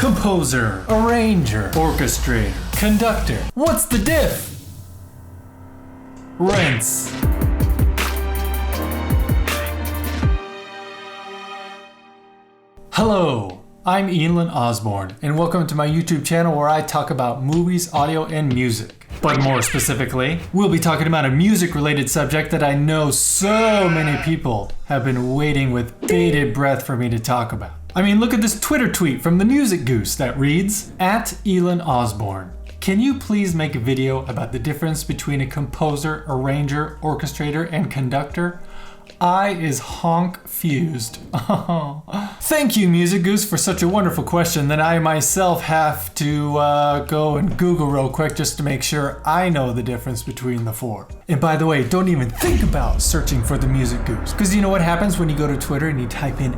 Composer, arranger, orchestrator, conductor. What's the diff? Rinse. Hello, I'm Ealan Osborne, and welcome to my YouTube channel where I talk about movies, audio, and music. But more specifically, we'll be talking about a music-related subject that I know so many people have been waiting with bated breath for me to talk about. I mean, look at this Twitter tweet from the Music Goose that reads, @Ealan Osborne. Can you please make a video about the difference between a composer, arranger, orchestrator, and conductor? I is honk fused. Thank you, Music Goose, for such a wonderful question that I myself have to go and Google real quick just to make sure I know the difference between the four. And by the way, don't even think about searching for the Music Goose, because you know what happens when you go to Twitter and you type in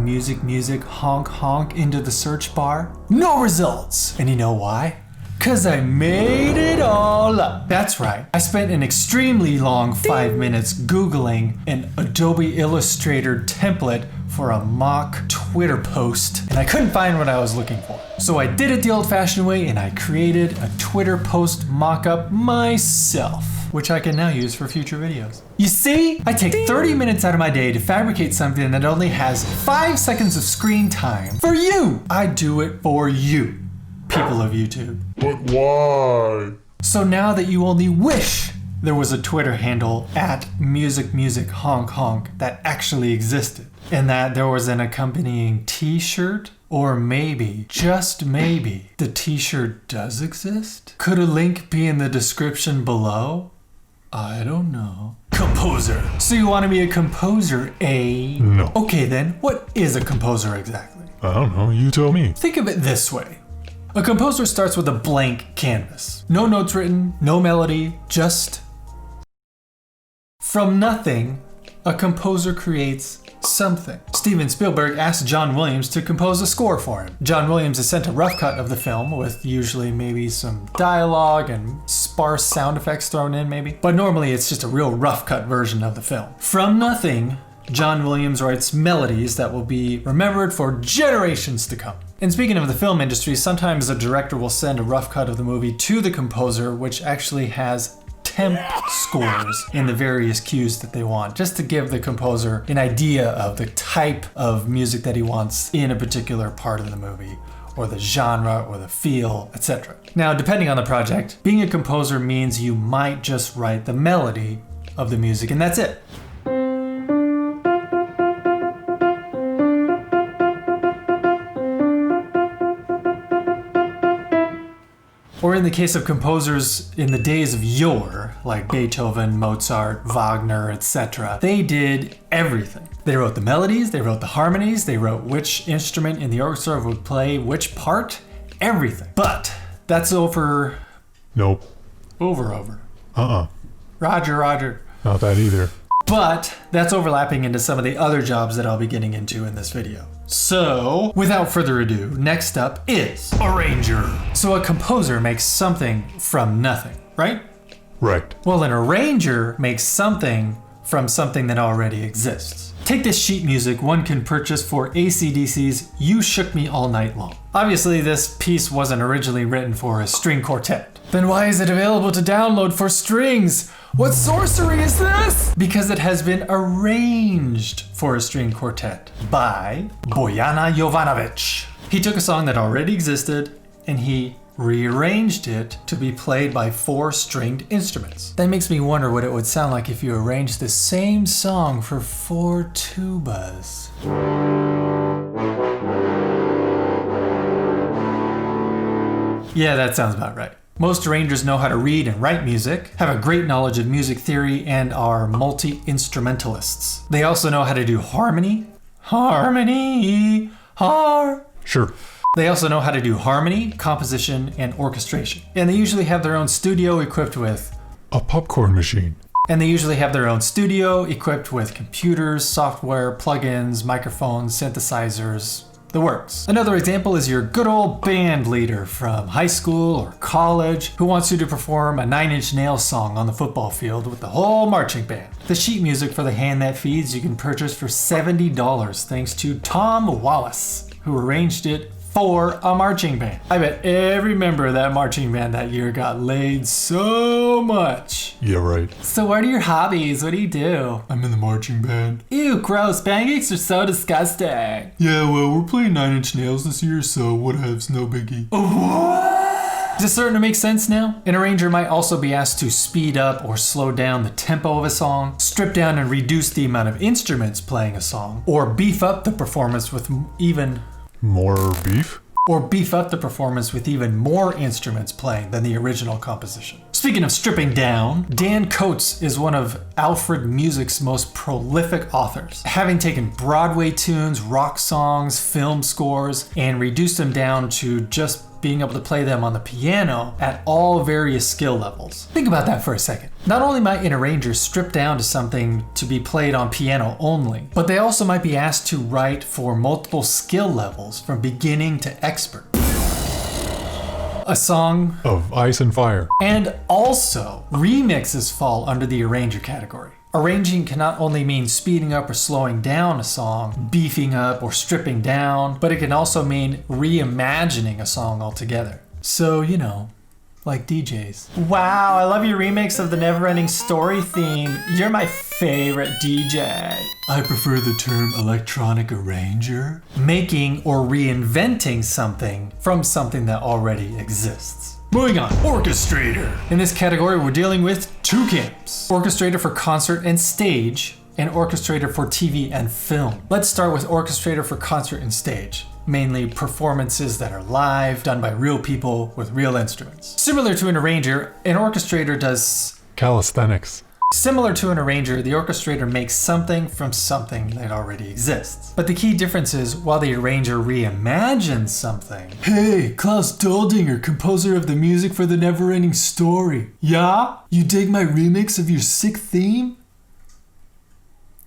@music honk honk into the search bar? No results! And you know why? Cause I made it all up. That's right. I spent an extremely long 5 minutes Googling an Adobe Illustrator template for a mock Twitter post, and I couldn't find what I was looking for. So I did it the old-fashioned way, and I created a Twitter post mock-up myself, which I can now use for future videos. You see, I take 30 minutes out of my day to fabricate something that only has 5 seconds of screen time for you. I do it for you, people of YouTube. But why? So now that you only wish there was a Twitter handle @music honk honk that actually existed, and that there was an accompanying t-shirt, or maybe, just maybe, the t-shirt does exist? Could a link be in the description below? I don't know. Composer. So you want to be a composer, eh? No. Okay then, what is a composer exactly? I don't know, you tell me. Think of it this way. A composer starts with a blank canvas. No notes written, no melody, just... From nothing, a composer creates something. Steven Spielberg asked John Williams to compose a score for him. John Williams is sent a rough cut of the film with usually maybe some dialogue and sparse sound effects thrown in maybe. But normally it's just a real rough cut version of the film. From nothing, John Williams writes melodies that will be remembered for generations to come. And speaking of the film industry, sometimes a director will send a rough cut of the movie to the composer, which actually has temp scores in the various cues that they want, just to give the composer an idea of the type of music that he wants in a particular part of the movie, or the genre, or the feel, etc. Now, depending on the project, being a composer means you might just write the melody of the music, and that's it. Or in the case of composers in the days of yore, like Beethoven, Mozart, Wagner, etc., they did everything. They wrote the melodies, they wrote the harmonies, they wrote which instrument in the orchestra would play which part, everything. But that's over. Nope. Over. Uh-uh. Roger. Not that either. But that's overlapping into some of the other jobs that I'll be getting into in this video. So, without further ado, next up is arranger. So a composer makes something from nothing, right? Right. Well, an arranger makes something from something that already exists. Take this sheet music one can purchase for AC/DC's You Shook Me All Night Long. Obviously, this piece wasn't originally written for a string quartet. Then why is it available to download for strings? What sorcery is this? Because it has been arranged for a string quartet by Bojana Jovanovic. He took a song that already existed and he rearranged it to be played by 4 stringed instruments. That makes me wonder what it would sound like if you arranged the same song for 4 tubas. Yeah, that sounds about right. Most arrangers know how to read and write music, have a great knowledge of music theory, and are multi-instrumentalists. They also know how to do harmony. Sure. They also know how to do harmony, composition, and orchestration. And they usually have their own studio equipped with a popcorn machine. And they usually have their own studio equipped with computers, software, plugins, microphones, synthesizers, the works. Another example is your good old band leader from high school or college who wants you to perform a 9 Inch Nails song on the football field with the whole marching band. The sheet music for The Hand That Feeds you can purchase for $70 thanks to Tom Wallace, who arranged it for a marching band. I bet every member of that marching band that year got laid so much. Yeah, right. So what are your hobbies? What do you do? I'm in the marching band. Ew, gross. Pancakes are so disgusting. Yeah, well, we're playing 9 Inch Nails this year, so whatevs, no biggie. Is this starting to make sense now? An arranger might also be asked to speed up or slow down the tempo of a song, strip down and reduce the amount of instruments playing a song, or beef up the performance with even More beef? even more instruments playing than the original composition. Speaking of stripping down, Dan Coates is one of Alfred Music's most prolific authors, having taken Broadway tunes, rock songs, film scores, and reduced them down to just being able to play them on the piano at all various skill levels. Think about that for a second. Not only might an arranger strip down to something to be played on piano only, but they also might be asked to write for multiple skill levels from beginning to expert. A song Of Ice and Fire. and also remixes fall under the arranger category. Arranging can not only mean speeding up or slowing down a song, beefing up or stripping down, but it can also mean reimagining a song altogether. So, you know, like DJs. Wow, I love your remix of the Neverending Story theme. You're my favorite DJ. I prefer the term electronic arranger. Making or reinventing something from something that already exists. Moving on, orchestrator. In this category, we're dealing with two camps. Orchestrator for concert and stage, and orchestrator for TV and film. Let's start with orchestrator for concert and stage. Mainly performances that are live, done by real people with real instruments. Similar to an arranger, an orchestrator does Calisthenics. Similar to an arranger, the orchestrator makes something from something that already exists. But the key difference is, while the arranger reimagines something. Hey, Klaus Doldinger, composer of the music for the Neverending Story. Yeah? You dig my remix of your sick theme?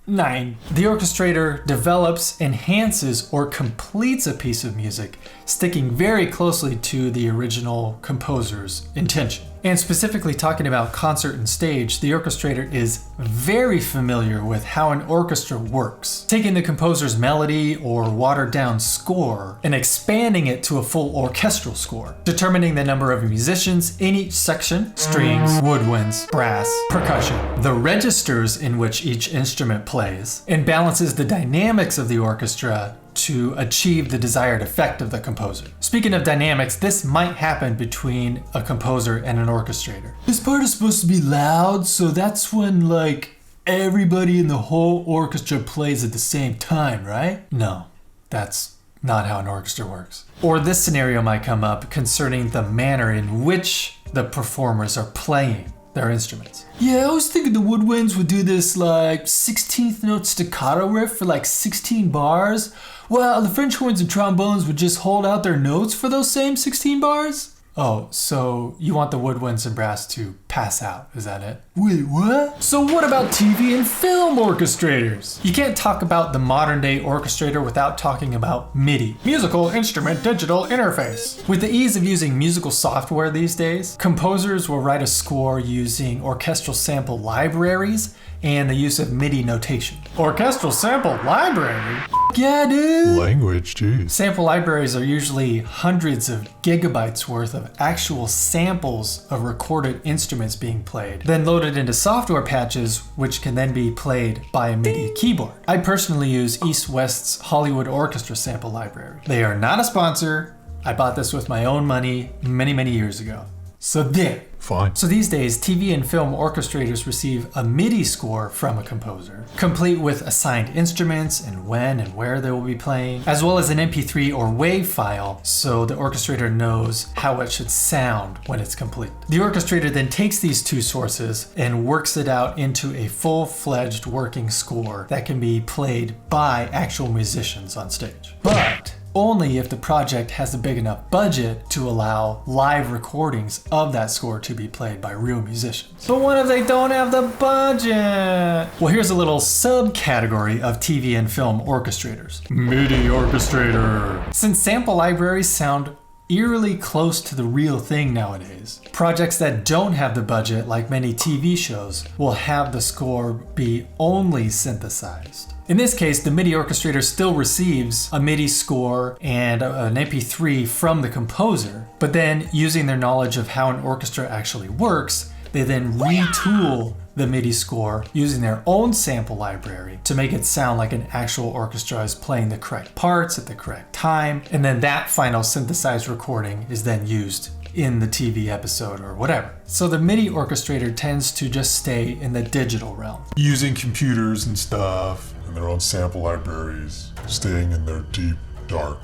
9. The orchestrator develops, enhances, or completes a piece of music, sticking very closely to the original composer's intention. And specifically talking about concert and stage, the orchestrator is very familiar with how an orchestra works, taking the composer's melody or watered down score and expanding it to a full orchestral score, determining the number of musicians in each section, strings, woodwinds, brass, percussion, the registers in which each instrument plays, and balances the dynamics of the orchestra to achieve the desired effect of the composer. Speaking of dynamics, this might happen between a composer and an orchestrator. This part is supposed to be loud, so that's when, like, everybody in the whole orchestra plays at the same time, right? No, that's not how an orchestra works. Or this scenario might come up concerning the manner in which the performers are playing their instruments. Yeah, I was thinking the woodwinds would do this like 16th note staccato riff for like 16 bars, while the French horns and trombones would just hold out their notes for those same 16 bars? Oh, so you want the woodwinds and brass to pass out, is that it? Wait, what? So what about TV and film orchestrators? You can't talk about the modern day orchestrator without talking about MIDI, Musical Instrument Digital Interface. With the ease of using musical software these days, composers will write a score using orchestral sample libraries and the use of MIDI notation. Orchestral sample library? Yeah, dude! Language, geez. Sample libraries are usually hundreds of gigabytes worth of actual samples of recorded instruments being played, then loaded into software patches, which can then be played by a MIDI keyboard. I personally use East West's Hollywood Orchestra sample library. They are not a sponsor. I bought this with my own money many years ago. So there. Fine. So these days, TV and film orchestrators receive a MIDI score from a composer, complete with assigned instruments and when and where they will be playing, as well as an MP3 or WAV file, so the orchestrator knows how it should sound when it's complete. The orchestrator then takes these two sources and works it out into a full-fledged working score that can be played by actual musicians on stage. But only if the project has a big enough budget to allow live recordings of that score to be played by real musicians. But what if they don't have the budget? Well, here's a little subcategory of TV and film orchestrators. MIDI Orchestrator. Since sample libraries sound eerily close to the real thing nowadays, projects that don't have the budget, like many TV shows, will have the score be only synthesized. In this case, the MIDI orchestrator still receives a MIDI score and an MP3 from the composer, but then using their knowledge of how an orchestra actually works, they then retool the MIDI score using their own sample library to make it sound like an actual orchestra is playing the correct parts at the correct time, and then that final synthesized recording is then used in the TV episode or whatever. So the MIDI orchestrator tends to just stay in the digital realm. Using computers and stuff, and their own sample libraries, staying in their deep, dark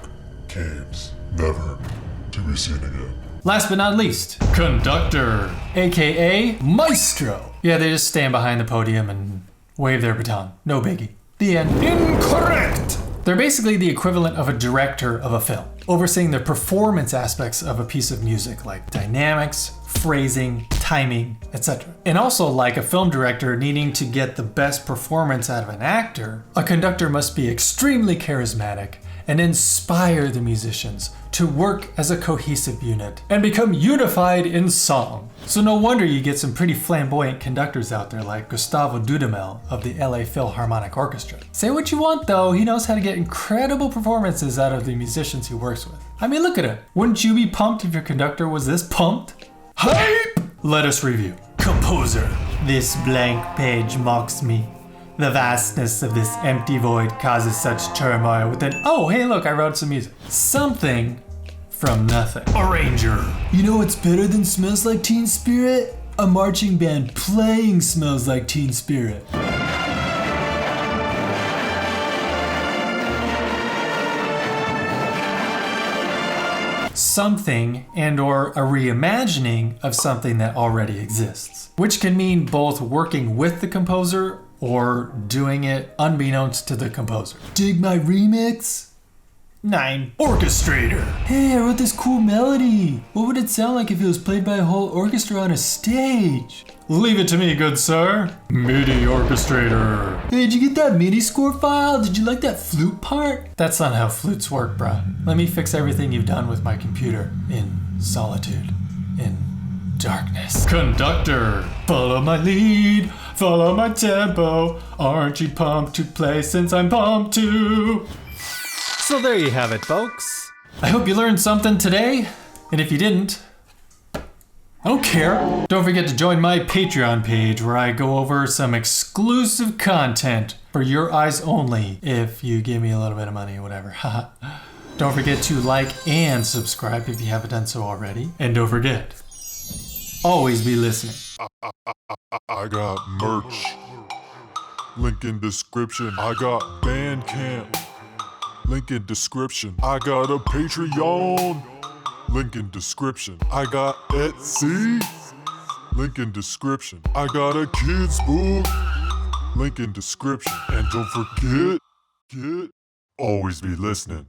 caves, never to be seen again. Last but not least, Conductor, aka Maestro. Yeah, they just stand behind the podium and wave their baton. No biggie. The end. Incorrect! They're basically the equivalent of a director of a film, overseeing the performance aspects of a piece of music like dynamics, phrasing, timing, etc. And also, like a film director needing to get the best performance out of an actor, a conductor must be extremely charismatic and inspire the musicians to work as a cohesive unit and become unified in song. So no wonder you get some pretty flamboyant conductors out there like Gustavo Dudamel of the LA Philharmonic Orchestra. Say what you want though, he knows how to get incredible performances out of the musicians he works with. I mean, look at it. Wouldn't you be pumped if your conductor was this pumped? Hype! Let us review. Composer. This blank page mocks me. The vastness of this empty void causes such turmoil within. Oh, hey, look, I wrote some music. Something from nothing. Arranger. You know what's better than Smells Like Teen Spirit? A marching band playing Smells Like Teen Spirit. Something and or a reimagining of something that already exists, which can mean both working with the composer or doing it unbeknownst to the composer. Dig my remix? 9. Orchestrator. Hey, I wrote this cool melody. What would it sound like if it was played by a whole orchestra on a stage? Leave it to me, good sir. Midi Orchestrator. Hey, did you get that MIDI score file? Did you like that flute part? That's not how flutes work, bruh. Let me fix everything you've done with my computer in solitude, in darkness. Conductor. Follow my lead. Follow my tempo. Aren't you pumped to play since I'm pumped to? So there you have it, folks. I hope you learned something today. And if you didn't, I don't care. Don't forget to join my Patreon page where I go over some exclusive content for your eyes only if you give me a little bit of money or whatever. Don't forget to like and subscribe if you haven't done so already. And don't forget, always be listening. I got merch. Link in description. I got Bandcamp. Link in description. I got a Patreon. Link in description. I got Etsy. Link in description. I got a kids book. Link in description. And don't forget, always be listening.